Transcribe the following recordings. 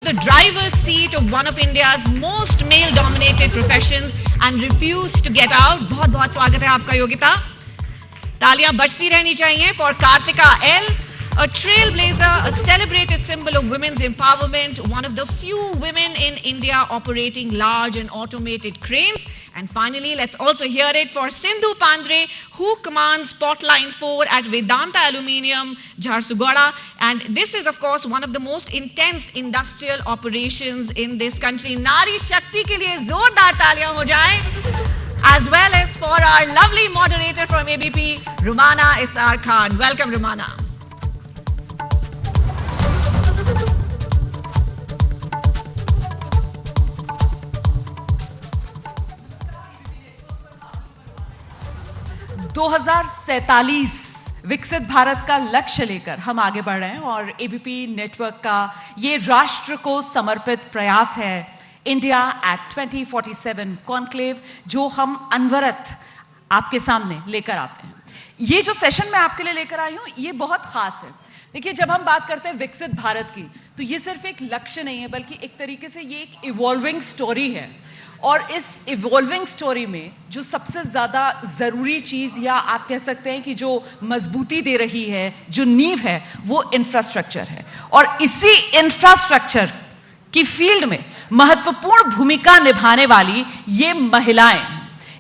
the driver's seat of one of India's most male-dominated professions and refused to get out. बहुत बहुत स्वागत है आपका योगिता. तालियां बजती रहनी चाहिए for Kartika L, a trailblazer, a celebrated symbol of women's empowerment, one of the few women in India operating large and automated cranes. And finally, let's also hear it for Sindhu Pandre, who commands Pot Line 4 at Vedanta Aluminium, Jharsuguda. And this is, of course, one of the most intense industrial operations in this country. Nari Shakti ke liye zordar taaliyan ho jaye. As well as for our lovely moderator from ABP, Rumana Isar Khan. Welcome, Rumana. विकसित भारत का लक्ष्य लेकर हम आगे बढ़ रहे हैं और एबीपी नेटवर्क का ये राष्ट्र को समर्पित प्रयास है इंडिया एट 2047 कॉन्क्लेव, जो हम अनवरत आपके सामने लेकर आते हैं. ये जो सेशन मैं आपके लिए लेकर आई हूँ ये बहुत खास है. देखिए, जब हम बात करते हैं विकसित भारत की तो ये सिर्फ एक लक्ष्य नहीं है, बल्कि एक तरीके से ये एक इवॉल्विंग स्टोरी है. और इस इवॉल्विंग स्टोरी में जो सबसे ज़्यादा ज़रूरी चीज़, या आप कह सकते हैं कि जो मजबूती दे रही है, जो नींव है, वो इंफ्रास्ट्रक्चर है. और इसी इंफ्रास्ट्रक्चर की फील्ड में महत्वपूर्ण भूमिका निभाने वाली ये महिलाएं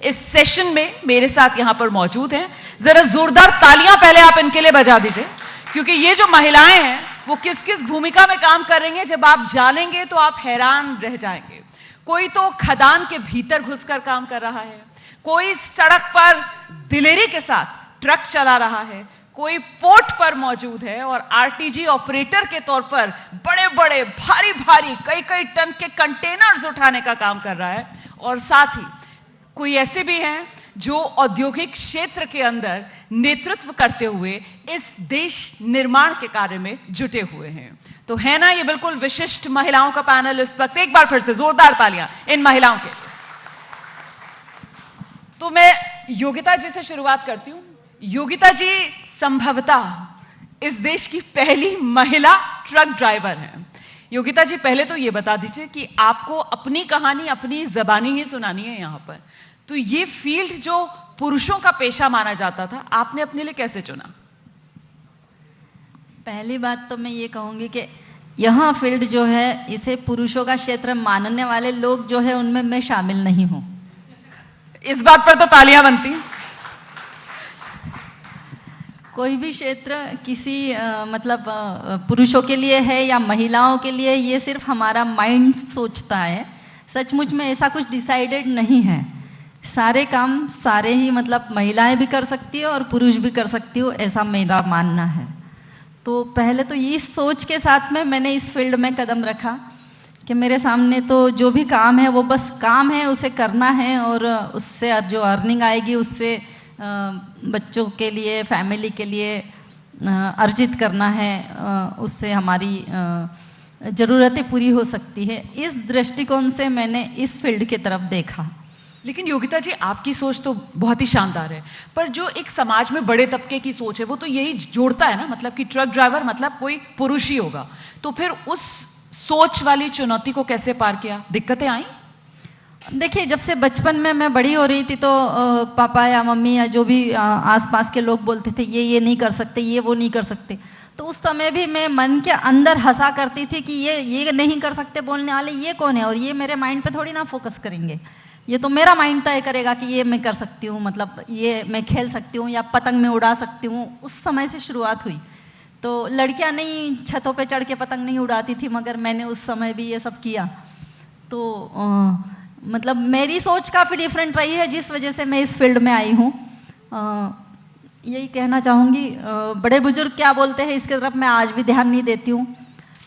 इस सेशन में मेरे साथ यहां पर मौजूद हैं. जरा जोरदार तालियां पहले आप इनके लिए बजा दीजिए, क्योंकि ये जो महिलाएं हैं वो किस किस भूमिका में काम कर रही हैं, जब आप जानेंगे तो आप हैरान रह जाएंगे. कोई तो खदान के भीतर घुसकर काम कर रहा है, कोई सड़क पर दिलेरी के साथ ट्रक चला रहा है, कोई पोर्ट पर मौजूद है और आरटीजी ऑपरेटर के तौर पर बड़े बड़े भारी भारी कई कई टन के कंटेनर्स उठाने का काम कर रहा है. और साथ ही कोई ऐसे भी हैं जो औद्योगिक क्षेत्र के अंदर नेतृत्व करते हुए इस देश निर्माण के कार्य में जुटे हुए हैं. तो है ना ये बिल्कुल विशिष्ट महिलाओं का पैनल इस वक्त. एक बार फिर से जोरदार तालियां इन महिलाओं के. तो मैं योगिता जी से शुरुआत करती हूं. योगिता जी संभवतः इस देश की पहली महिला ट्रक ड्राइवर हैं. योगिता जी, पहले तो ये बता दीजिए कि आपको अपनी कहानी अपनी जबानी ही सुनानी है यहां पर. तो ये फील्ड जो पुरुषों का पेशा माना जाता था, आपने अपने लिए कैसे चुना? पहली बात तो मैं ये कहूँगी कि यहाँ फील्ड जो है इसे पुरुषों का क्षेत्र मानने वाले लोग जो है उनमें मैं शामिल नहीं हूँ. इस बात पर तो तालियां बनती. कोई भी क्षेत्र किसी मतलब पुरुषों के लिए है या महिलाओं के लिए, ये सिर्फ हमारा माइंड सोचता है. सचमुच में ऐसा कुछ डिसाइडेड नहीं है. सारे काम सारे ही मतलब महिलाएं भी कर सकती है और पुरुष भी कर सकती हो, ऐसा मेरा मानना है. तो पहले तो इस सोच के साथ में मैंने इस फील्ड में कदम रखा कि मेरे सामने तो जो भी काम है वो बस काम है, उसे करना है और उससे जो अर्निंग आएगी उससे बच्चों के लिए, फैमिली के लिए अर्जित करना है, उससे हमारी ज़रूरतें पूरी हो सकती है. इस दृष्टिकोण से मैंने इस फील्ड की तरफ देखा. लेकिन योगिता जी, आपकी सोच तो बहुत ही शानदार है, पर जो एक समाज में बड़े तबके की सोच है वो तो यही जोड़ता है ना, मतलब कि ट्रक ड्राइवर मतलब कोई पुरुष ही होगा. तो फिर उस सोच वाली चुनौती को कैसे पार किया? दिक्कतें आई? देखिए, जब से बचपन में मैं बड़ी हो रही थी तो पापा या मम्मी या जो भी आसपास के लोग बोलते थे ये नहीं कर सकते, ये वो नहीं कर सकते. तो उस समय भी मैं मन के अंदर हंसा करती थी कि ये नहीं कर सकते बोलने वाले ये कौन है, और ये मेरे माइंड पे थोड़ी ना फोकस करेंगे. ये तो मेरा माइंड तय करेगा कि ये मैं कर सकती हूँ, मतलब ये मैं खेल सकती हूँ या पतंग में उड़ा सकती हूँ. उस समय से शुरुआत हुई. तो लड़कियाँ नहीं छतों पे चढ़ के पतंग नहीं उड़ाती थी, मगर मैंने उस समय भी ये सब किया. तो मतलब मेरी सोच काफ़ी डिफरेंट रही है, जिस वजह से मैं इस फील्ड में आई हूँ. यही कहना चाहूँगी. बड़े बुजुर्ग क्या बोलते हैं इसके तरफ मैं आज भी ध्यान नहीं देती हूँ.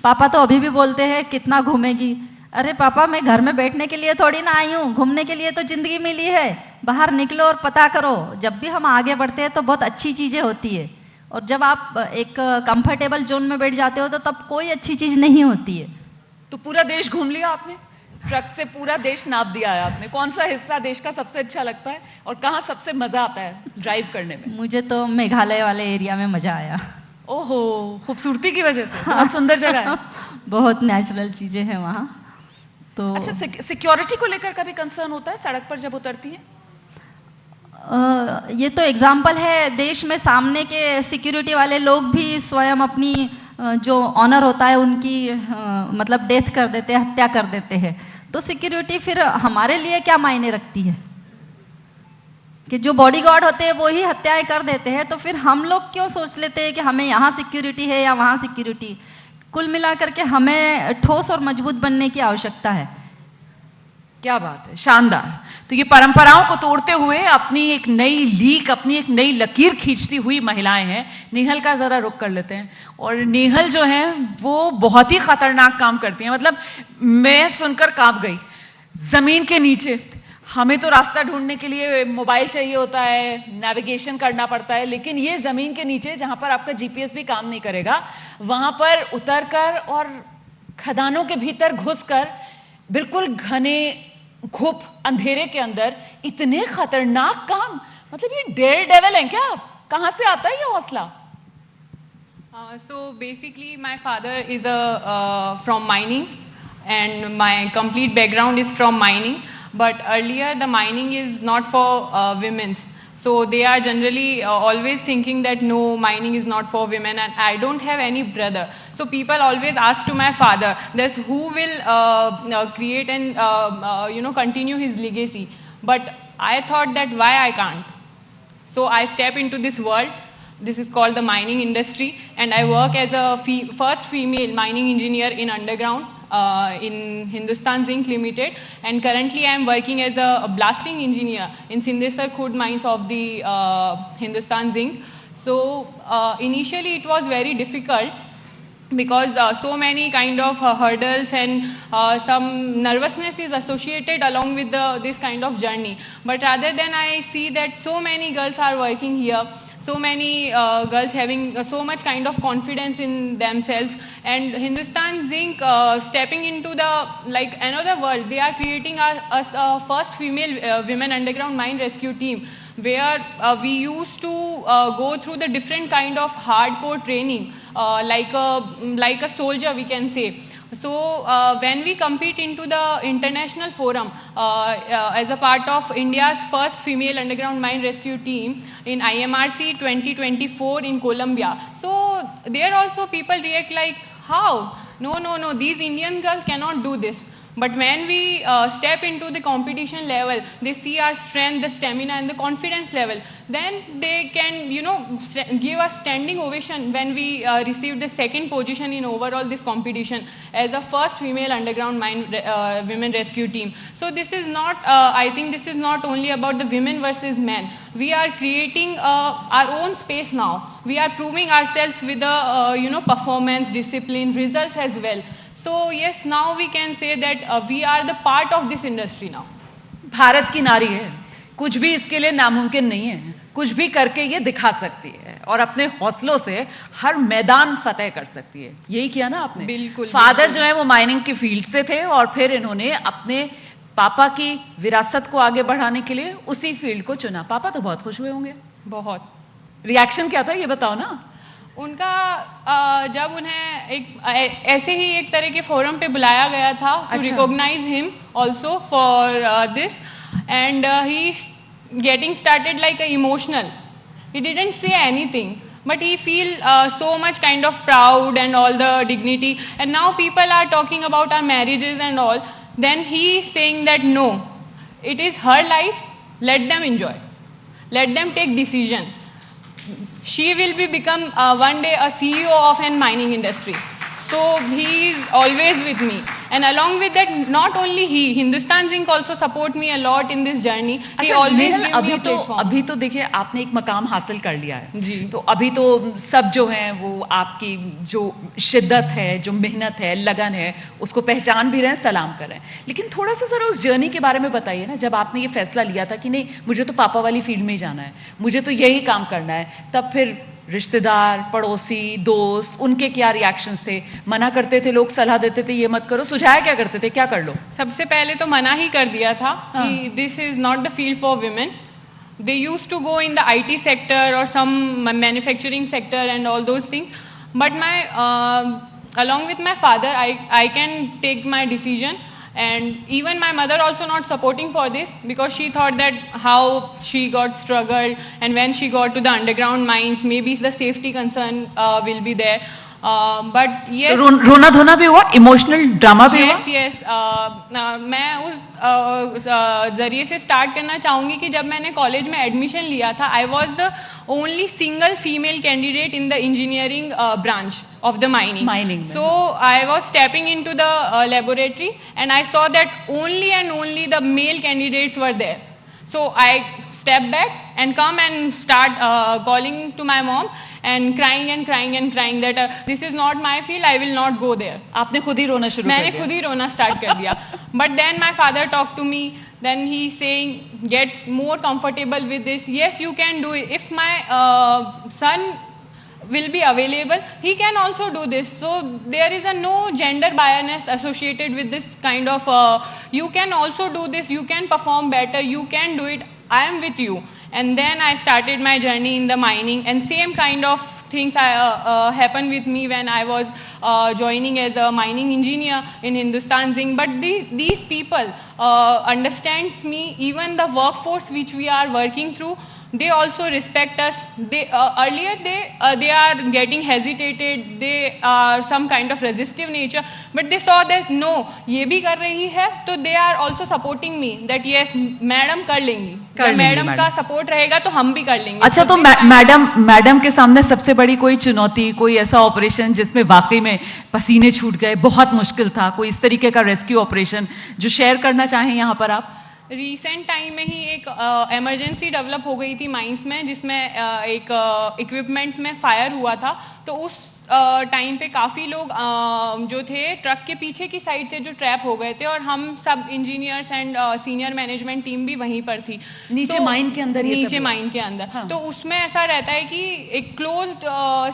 पापा तो अभी भी बोलते हैं कितना घूमेगी. अरे पापा, मैं घर में बैठने के लिए थोड़ी ना आई हूँ, घूमने के लिए तो ज़िंदगी मिली है. बाहर निकलो और पता करो. जब भी हम आगे बढ़ते हैं तो बहुत अच्छी चीज़ें होती है, और जब आप एक कंफर्टेबल जोन में बैठ जाते हो तो तब कोई अच्छी चीज़ नहीं होती है. तो पूरा देश घूम लिया आपने, ट्रक से पूरा देश नाप दिया है आपने. कौन सा हिस्सा देश का सबसे अच्छा लगता है और कहाँ सबसे मज़ा आता है ड्राइव करने में? मुझे तो मेघालय वाले एरिया में मज़ा आया. ओहो, खूबसूरती की वजह से, बहुत सुंदर जगह है। बहुत नेचुरल चीज़ें हैं वहाँ तो। अच्छा, सिक्योरिटी को लेकर कभी कंसर्न होता है सड़क पर जब उतरती है? ये तो एग्जाम्पल है, देश में सामने के सिक्योरिटी वाले लोग भी स्वयं अपनी जो ऑनर होता है उनकी मतलब डेथ कर देते हैं, हत्या कर देते हैं। तो सिक्योरिटी फिर हमारे लिए क्या मायने रखती है कि जो बॉडीगार्ड होते हैं वो ही हत्याएं कर देते हैं, तो फिर हम लोग क्यों सोच लेते हैं कि हमें यहाँ सिक्योरिटी है या वहाँ सिक्योरिटी। कुल मिलाकर के हमें ठोस और मजबूत बनने की आवश्यकता है। क्या बात है, शानदार। तो ये परंपराओं को तोड़ते हुए अपनी एक नई लीक, अपनी एक नई लकीर खींचती हुई महिलाएं हैं। नेहल का जरा रुख कर लेते हैं। और नेहल जो है वो बहुत ही खतरनाक काम करती हैं। मतलब मैं सुनकर कांप गई। जमीन के नीचे हमें तो रास्ता ढूंढने के लिए मोबाइल चाहिए होता है, नेविगेशन करना पड़ता है, लेकिन ये जमीन के नीचे जहां पर आपका जीपीएस भी काम नहीं करेगा, वहां पर उतरकर और खदानों के भीतर घुसकर बिल्कुल घने घुप अंधेरे के अंदर इतने खतरनाक काम, मतलब ये डेयर डेविल है क्या? कहां से आता है ये हौसला? So basically my father is from mining and my complete background is from mining, but earlier the mining is not for women's. So they are generally always thinking that no, mining is not for women, and I don't have any brother. So people always ask to my father, "This who will create and continue his legacy?" But I thought that why I can't. So I step into this world. This is called the mining industry, and I work as a first female mining engineer in underground in Hindustan Zinc Limited, and currently I am working as a blasting engineer in Sindesar Khurd mines of the Hindustan Zinc. So initially it was very difficult because so many kind of hurdles and some nervousness is associated along with this kind of journey. But rather than I see that so many girls are working here, so many girls having so much kind of confidence in themselves, and Hindustan Zinc stepping into the like another world. They are creating us a first female women underground mine rescue team, where we used to go through the different kind of hardcore training like a soldier, we can say. So when we compete into the international forum as a part of India's first female underground mine rescue team in IMRC 2024 in Colombia, so there also people react like, how? No, these Indian girls cannot do this. But when we step into the competition level, they see our strength, the stamina and the confidence level. Then they can, give us standing ovation when we received the second position in overall this competition as a first female underground mine women rescue team. So this is not, I think this is not only about the women versus men. We are creating our own space now. We are proving ourselves with the, performance, discipline, results as well. So yes, now we can say that we are the part of this industry now. Bharat की नारी है, कुछ भी इसके लिए नामुमकिन नहीं है, कुछ भी करके ये दिखा सकती है और अपने हौसलों से हर मैदान फतेह कर सकती है। यही किया ना आपने? बिल्कुल। फादर जो है वो माइनिंग की फील्ड से थे और फिर इन्होंने अपने पापा की विरासत को आगे बढ़ाने के लिए उसी फील्ड को चुना। पापा तो बहुत खुश हुए होंगे। बहुत। रिएक्शन क्या था ये बताओ ना। उनका जब उन्हें ऐसे ही एक तरह के फोरम पे बुलाया गया था to recognize him also for this, and he's getting started like emotional. He didn't say anything, but he feel so much kind of proud and all the dignity, and now people are talking about our marriages and all. Then he is saying that no, it is her life, let them enjoy, let them take decision. She will become one day a CEO of an mining industry. So he is always with me. And along with that, not only he, Hindustan Zinc also support me a lot in this journey. He always give me a platform. अभी तो देखिए आपने एक मकाम हासिल कर लिया है जी। तो अभी तो सब जो हैं वो आपकी जो शिद्दत है, जो मेहनत है, लगन है, उसको पहचान भी रहे हैं, सलाम कर रहे हैं। लेकिन थोड़ा सा जरा उस जर्नी के बारे में बताइए ना, जब आपने ये फैसला लिया था कि नहीं मुझे तो पापा वाली फील्ड में ही जाना है, मुझे तो यही काम करना है, तब फिर रिश्तेदार, पड़ोसी, दोस्त, उनके क्या रिएक्शंस थे? मना करते थे लोग, सलाह देते थे ये मत करो, सुझाया क्या करते थे, क्या कर लो? सबसे पहले तो मना ही कर दिया था कि this is not the field for women, they used to go in the IT sector or some manufacturing sector and all those things. But along with my father, I can take my decision. And even my mother also not supporting for this, because she thought that how she got struggled, and when she got to the underground mines, maybe the safety concern will be there. But yes, रोना धोना भी हुआ, emotional drama भी हुआ। yes, मैं उस जरिए से स्टार्ट करना चाहूँगी कि जब मैंने कॉलेज में एडमिशन लिया था, I was the only single female candidate in the engineering branch of the mining. So I was stepping into the laboratory and I saw that only and only the male candidates were there. So I stepped back and come and start calling to my mom and crying that this is not my field, I will not go there. आपने खुद ही रोना शुरू कर दिया? मैंने खुद ही रोना start कर दिया. But then my father talked to me. Then he saying, get more comfortable with this. Yes, you can do it. If my son will be available, he can also do this. So there is no gender bias associated with this kind of you can also do this, you can perform better, you can do it, I am with you. And then I started my journey in the mining, and same kind of things happened with me when I was joining as a mining engineer in Hindustan Zinc. But these people understands me, even the workforce which we are working through, they also respect us. They earlier they are getting hesitated, they are some kind of resistive nature, but they saw that no, ये भी कर रही है, तो they are also supporting me that yes, madam कर लेंगी, madam का support रहेगा तो हम भी कर लेंगे. अच्छा, तो मैडम के सामने सबसे बड़ी कोई चुनौती, कोई ऐसा ऑपरेशन जिसमें वाकई में पसीने छूट गए, बहुत मुश्किल था, कोई इस तरीके का रेस्क्यू ऑपरेशन जो शेयर करना चाहें यहाँ पर आप? रिसेंट टाइम में ही एक इमरजेंसी डेवलप हो गई थी माइंस में, जिसमें एक इक्विपमेंट में फायर हुआ था. तो उस टाइम पे काफ़ी लोग जो थे ट्रक के पीछे की साइड थे जो ट्रैप हो गए थे, और हम सब engineers and senior management team भी वहीं पर थी, नीचे माइन के अंदर. नीचे माइन के अंदर. हाँ. तो उसमें ऐसा रहता है कि एक क्लोज्ड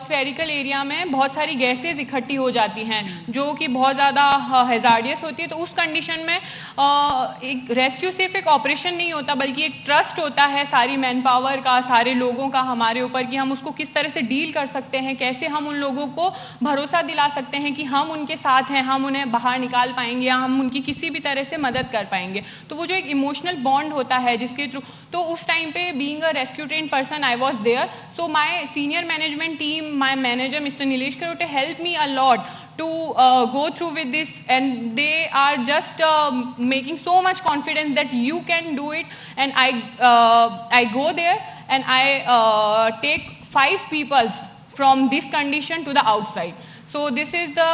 स्फेरिकल एरिया में बहुत सारी गैसेज इकट्ठी हो जाती हैं जो कि बहुत ज़्यादा हैजार्डियस होती है. तो उस कंडीशन में एक रेस्क्यू सिर्फ एक ऑपरेशन नहीं होता, बल्कि एक ट्रस्ट होता है सारी मैन पावर का, सारे लोगों का हमारे ऊपर, कि हम उसको किस तरह से डील कर सकते हैं, कैसे हम उन लोगों को भरोसा दिला सकते हैं कि हम उनके साथ हैं, हम उन्हें बाहर निकाल पाएंगे या हम उनकी किसी भी तरह से मदद कर पाएंगे. तो वो जो एक इमोशनल बॉन्ड होता है जिसके थ्रू, तो उस टाइम पे being a rescue train person I was there. So my senior management team, my manager mister Nilesh Karote help me a lot to go through with this, and they are just making so much confidence that you can do it. And I go there and I take 5 people from this condition to the outside. So this is the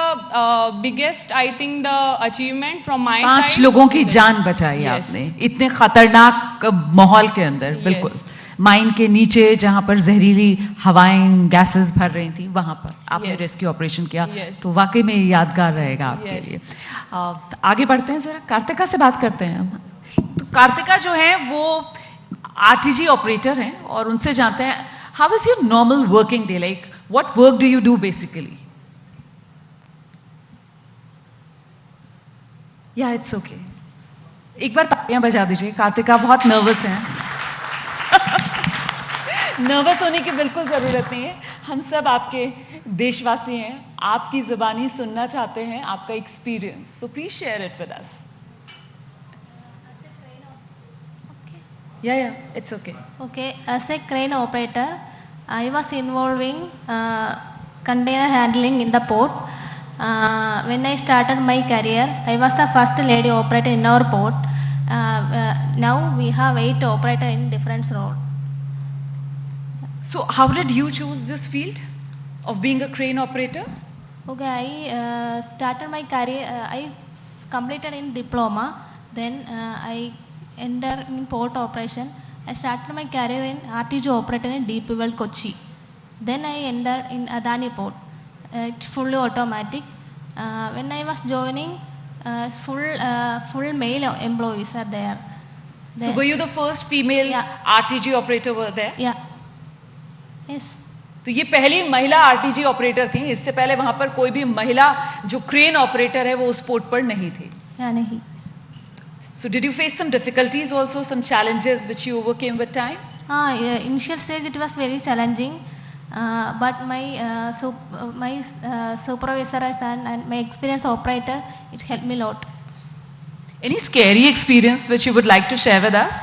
biggest, I think, the achievement from my side. 5 लोगों की जान बचाई आपने इतने खतरनाक माहौल के अंदर. बिल्कुल माइन के नीचे जहाँ पर जहरीली हवाएं, गैसेस भर रही थी, वहाँ पर आपने रेस्क्यू ऑपरेशन किया. तो वाकई में यादगार रहेगा आपके लिए. आगे बढ़ते हैं, जरा कार्तिका से बात करते हैं. तो कार्तिका जो है वो आरटीजी ऑपरेटर हैं, और उनसे जानते हैं how is your normal working day, like what work do you do basically? या इट्स ओके, एक बार तालियां बजा दीजिए. कार्तिका बहुत नर्वस हैं. नर्वस होने की बिल्कुल ज़रूरत नहीं है, हम सब आपके देशवासी हैं, आपकी ज़बानी सुनना चाहते हैं, आपका experience. So please share it with us. या it's okay. Okay, as a crane operator, I was involving container handling in the port. When I started my career, I was the first lady operator in our port. Now we have 8 operators in different roles. So how did you choose this field of being a crane operator? Okay, I started my career, I completed in diploma, then I entered in port operation. I started my career in RTG operator in DP World Kochi. Then I entered in Adani port, fully automatic. When I was joining, full male employees are there. So were you the first female RTG operator over there? Yeah. Yes. तो ये पहली महिला RTG operator थी. इससे पहले वहां पर कोई भी महिला जो क्रेन ऑपरेटर है वो उस पोर्ट पर नहीं थी. नहीं. So did you face some difficulties also, some challenges which you overcame with time? Initial stage it was very challenging, but my supervisors and my experienced operator, it helped me a lot. Any scary experience which you would like to share with us?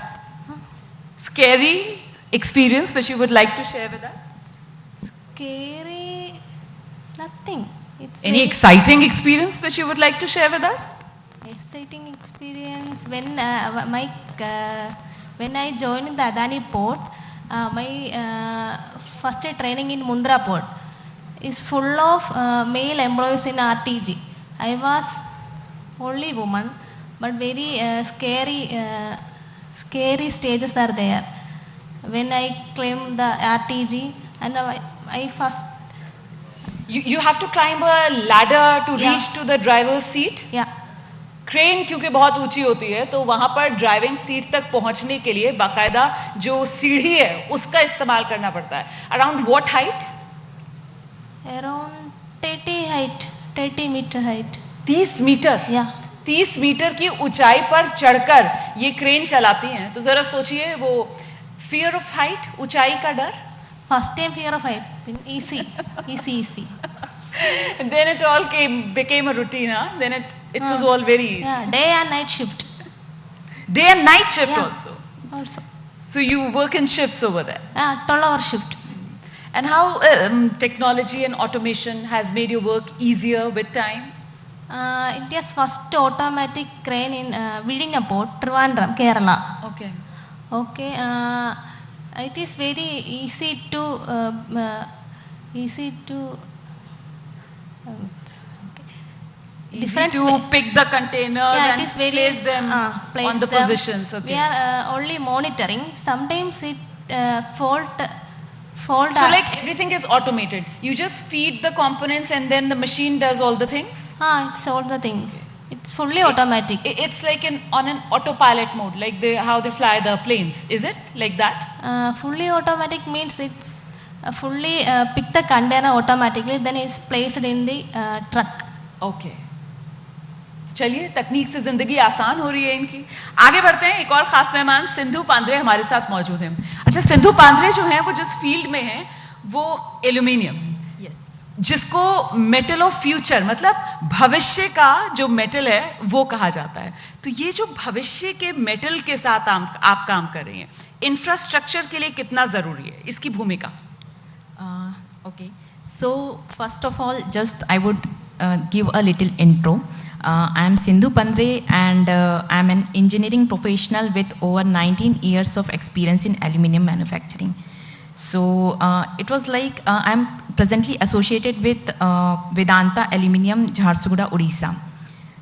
Scary experience which you would like to share with us? Scary, nothing. It's Any very exciting experience which you would like to share with us? exciting experience when I joined the Adani port. My first day training in Mundra port is full of male employees in RTG. I was only woman, but very scary stages are there. When I claimed the RTG and I first, You have to climb a ladder to Yeah. reach to the driver's seat. yeah, crane क्योंकि बहुत ऊंची होती है तो वहां पर driving seat तक पहुंचने के लिए बाकायदा जो सीढ़ी है उसका इस्तेमाल करना पड़ता है. Around what height? around 30 meter height. 30 मीटर. Yeah. 30 मीटर की ऊंचाई पर चढ़कर ये क्रेन चलाती हैं. तो जरा सोचिए वो फियर ऑफ हाइट, ऊंचाई का डर. First time fear of height, easy. Then it all became a routine, huh? Then it was all very easy. Yeah, day and night shift. Day and night shift Yeah. also. Also, So you work in shifts over there. 12-hour shift. And how technology and automation has made your work easier with time? It is first automatic crane in Vidinga port, Trivandrum, Kerala. Okay. Okay, it is very easy to Easy to pick the containers yeah, and it is very, place them place on the them. positions. Okay. We are only monitoring. Sometimes it fault. So like everything is automated. You just feed the components and then the machine does all the things. It's all the things. It's fully automatic. It's like on an autopilot mode, like how they fly the planes. Is it like that? Fully automatic means it's fully pick the container automatically, then it's placed in the truck. Okay. चलिए तकनीक से जिंदगी आसान हो रही है इनकी. आगे बढ़ते हैं. एक और खास मेहमान सिंधु पांद्रे हमारे साथ मौजूद हैं. अच्छा, सिंधु पांद्रे जो हैं वो जिस फील्ड में हैं वो एल्यूमिनियम, जिसको मेटल ऑफ फ्यूचर मतलब भविष्य का जो मेटल है वो कहा जाता है. तो ये जो भविष्य के मेटल के साथ आप काम कर रही हैं, इंफ्रास्ट्रक्चर के लिए कितना जरूरी है इसकी भूमिका? Okay, so first of all, just I would give a little intro. I am Sindhu Pandre and I am an engineering professional with over 19 years of experience in aluminium manufacturing. So it was like I am presently associated with Vedanta Aluminium, Jharsuguda, Odisha.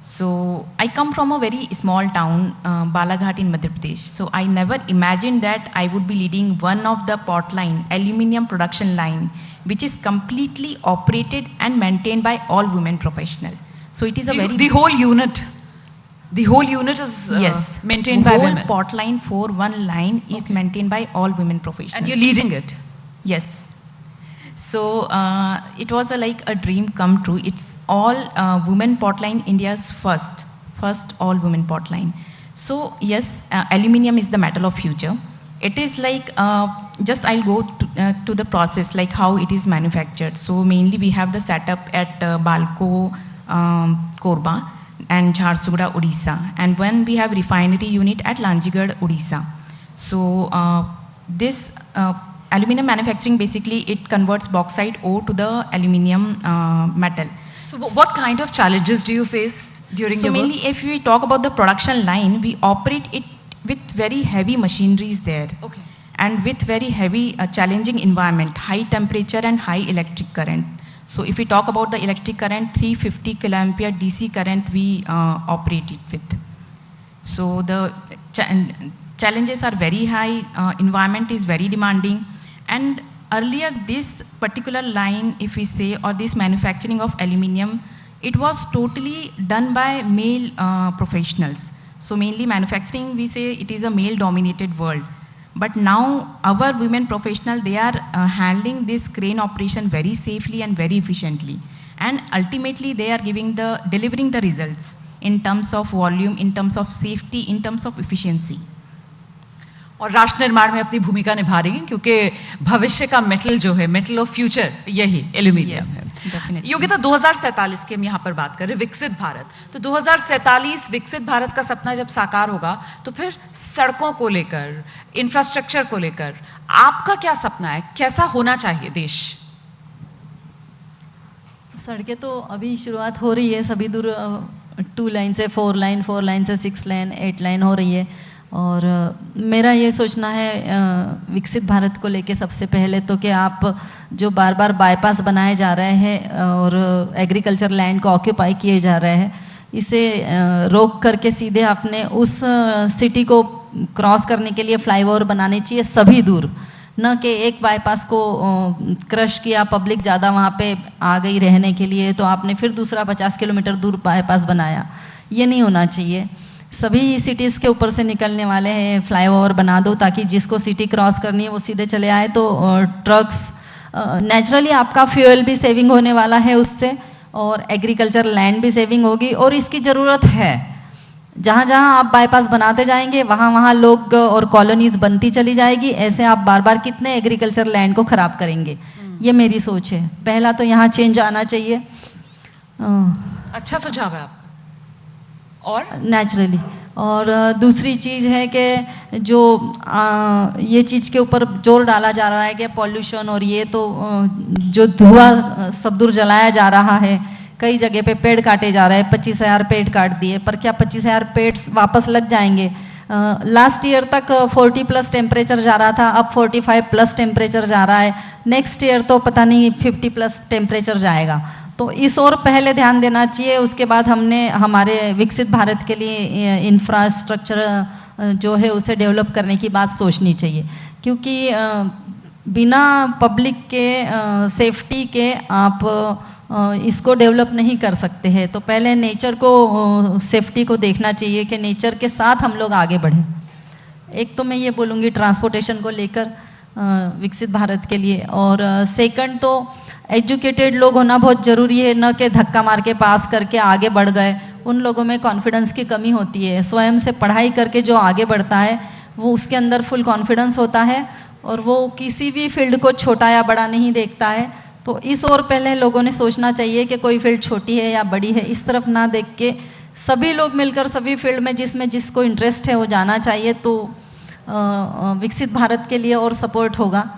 So I come from a very small town, Balaghat in Madhya Pradesh. So I never imagined that I would be leading one of the pot line, aluminium production line, which is completely operated and maintained by all women professionals. So it is a very the whole unit. The whole unit is yes maintained by women. Whole pot line for one line is maintained by all women professionals. And you're leading it. Yes. So it was like a dream come true. It's all women pot line, India's first all women pot line. So yes, aluminium is the metal of future. It is like just I'll go to the process like how it is manufactured. So mainly we have the setup at Balco, Korba and Jharsuguda, Odisha, and when we have refinery unit at Lanjigad, Odisha. So this aluminium manufacturing basically it converts bauxite ore to the aluminium metal. So what kind of challenges do you face during your mainly work? if we talk about the production line, we operate it with very heavy machineries there. Okay. And with very heavy challenging environment, high temperature and high electric current. So if we talk about the electric current, 350 kiloampere DC current we operate it with. So the challenges are very high, environment is very demanding, and earlier this particular line, if we say, or this manufacturing of aluminium, it was totally done by male professionals. So mainly manufacturing, we say it is a male dominated world. But now our women professionals, they are handling this crane operation very safely and very efficiently. And ultimately they are delivering the results in terms of volume, in terms of safety, in terms of efficiency. और राष्ट्र निर्माण में अपनी भूमिका निभा रही हैं, क्योंकि भविष्य का मेटल जो है, मेटल ऑफ फ्यूचर, यही एल्यूमिनियम है। योगिता, 2047 की हम यहाँ पर बात करें, विकसित भारत, तो 2047 विकसित भारत का सपना जब साकार होगा तो फिर सड़कों को लेकर, इंफ्रास्ट्रक्चर को लेकर आपका क्या सपना है? कैसा होना चाहिए देश? सड़कें तो अभी शुरुआत हो रही है, सभी दूर 2 लाइन से 4 लाइन, 4 लाइन से 6 लाइन, 8 लाइन हो रही है। और मेरा ये सोचना है विकसित भारत को लेके सबसे पहले तो कि आप जो बार बार बाईपास बनाए जा रहे हैं और एग्रीकल्चर लैंड को ऑक्यूपाई किए जा रहे हैं, इसे रोक करके सीधे आपने उस सिटी को क्रॉस करने के लिए फ्लाईओवर बनाने चाहिए सभी दूर, न कि एक बाईपास को क्रश किया, पब्लिक ज़्यादा वहाँ पे आ गई रहने के लिए तो आपने फिर दूसरा 50 किलोमीटर दूर बाईपास बनाया। ये नहीं होना चाहिए। सभी सिटीज़ के ऊपर से निकलने वाले हैं फ्लाईओवर बना दो, ताकि जिसको सिटी क्रॉस करनी है वो सीधे चले आए। तो ट्रक्स, नेचुरली आपका फ्यूल भी सेविंग होने वाला है उससे, और एग्रीकल्चर लैंड भी सेविंग होगी, और इसकी ज़रूरत है। जहाँ जहाँ आप बाईपास बनाते जाएंगे वहाँ वहाँ लोग और कॉलोनीज बनती चली जाएगी। ऐसे आप बार बार कितने एग्रीकल्चर लैंड को ख़राब करेंगे? ये मेरी सोच है। पहला तो यहाँ चेंज आना चाहिए। अच्छा सुझाव है आपका। और नेचुरली, और दूसरी चीज़ है कि जो ये चीज़ के ऊपर जोर डाला जा रहा है कि पॉल्यूशन और ये, तो जो धुआं सब दूर जलाया जा रहा है, कई जगह पे पेड़ काटे जा रहे हैं। 25,000 पेड़ काट दिए, पर क्या 25,000 पेड़ वापस लग जाएंगे? लास्ट ईयर तक 40+ टेम्परेचर जा रहा था, अब 45+ टेम्परेचर जा रहा है। नेक्स्ट ईयर तो पता नहीं 50+ टेम्परेचर जाएगा। तो इस ओर पहले ध्यान देना चाहिए। उसके बाद हमने हमारे विकसित भारत के लिए इंफ्रास्ट्रक्चर जो है उसे डेवलप करने की बात सोचनी चाहिए, क्योंकि बिना पब्लिक के सेफ्टी के आप इसको डेवलप नहीं कर सकते हैं। तो पहले नेचर को, सेफ्टी को देखना चाहिए कि नेचर के साथ हम लोग आगे बढ़ें। एक तो मैं ये बोलूँगी ट्रांसपोर्टेशन को लेकर विकसित भारत के लिए, और सेकंड तो एजुकेटेड लोग होना बहुत ज़रूरी है, न कि धक्का मार के पास करके आगे बढ़ गए। उन लोगों में कॉन्फिडेंस की कमी होती है। स्वयं से पढ़ाई करके जो आगे बढ़ता है वो उसके अंदर फुल कॉन्फिडेंस होता है, और वो किसी भी फील्ड को छोटा या बड़ा नहीं देखता है। तो इस ओर पहले लोगों ने सोचना चाहिए कि कोई फील्ड छोटी है या बड़ी है, इस तरफ ना देख के सभी लोग मिलकर सभी फील्ड में जिसमें जिसको इंटरेस्ट है वो जाना चाहिए। तो विकसित भारत के लिए और सपोर्ट होगा।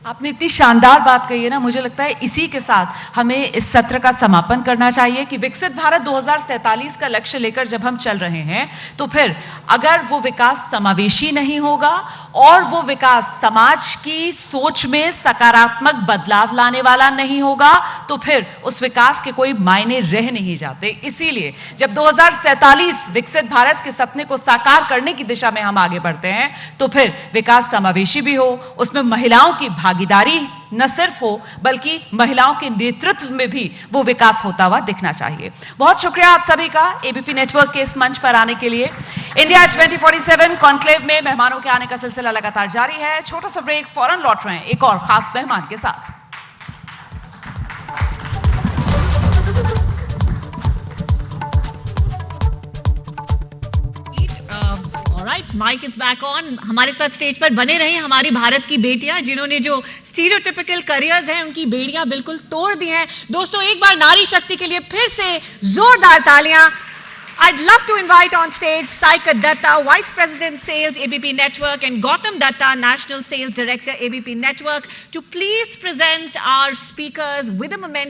आपने इतनी शानदार बात कही है ना, मुझे लगता है इसी के साथ हमें इस सत्र का समापन करना चाहिए कि विकसित भारत 2047 का लक्ष्य लेकर जब हम चल रहे हैं, तो फिर अगर वो विकास समावेशी नहीं होगा और वो विकास समाज की सोच में सकारात्मक बदलाव लाने वाला नहीं होगा, तो फिर उस विकास के कोई मायने रह नहीं जाते। इसीलिए जब 2047 विकसित भारत के सपने को साकार करने की दिशा में हम आगे बढ़ते हैं, तो फिर विकास समावेशी भी हो, उसमें महिलाओं की भागीदारी न सिर्फ हो बल्कि महिलाओं के नेतृत्व में भी वो विकास होता हुआ दिखना चाहिए। बहुत शुक्रिया आप सभी का एबीपी नेटवर्क के इस मंच पर आने के लिए। इंडिया 2047 कॉन्क्लेव में मेहमानों के आने का सिलसिला लगातार जारी है। छोटा सा ब्रेक, फौरन लौट रहे हैं एक और खास मेहमान के साथ। Mike is back on. हमारे साथ स्टेज पर बने रहे हमारी भारत की बेटियां, जिन्होंने जो स्टीरियोटिपिकल करियर्स हैं उनकी बेड़ियां बिल्कुल तोड़ दी हैं। दोस्तों, एक बार नारी शक्ति के लिए फिर से जोरदार तालियां। I'd love to invite on stage Saika Datta, Vice President Sales, ABP Network, and Gautam Datta, National Sales Director, ABP Network, to please present our speakers with a moment.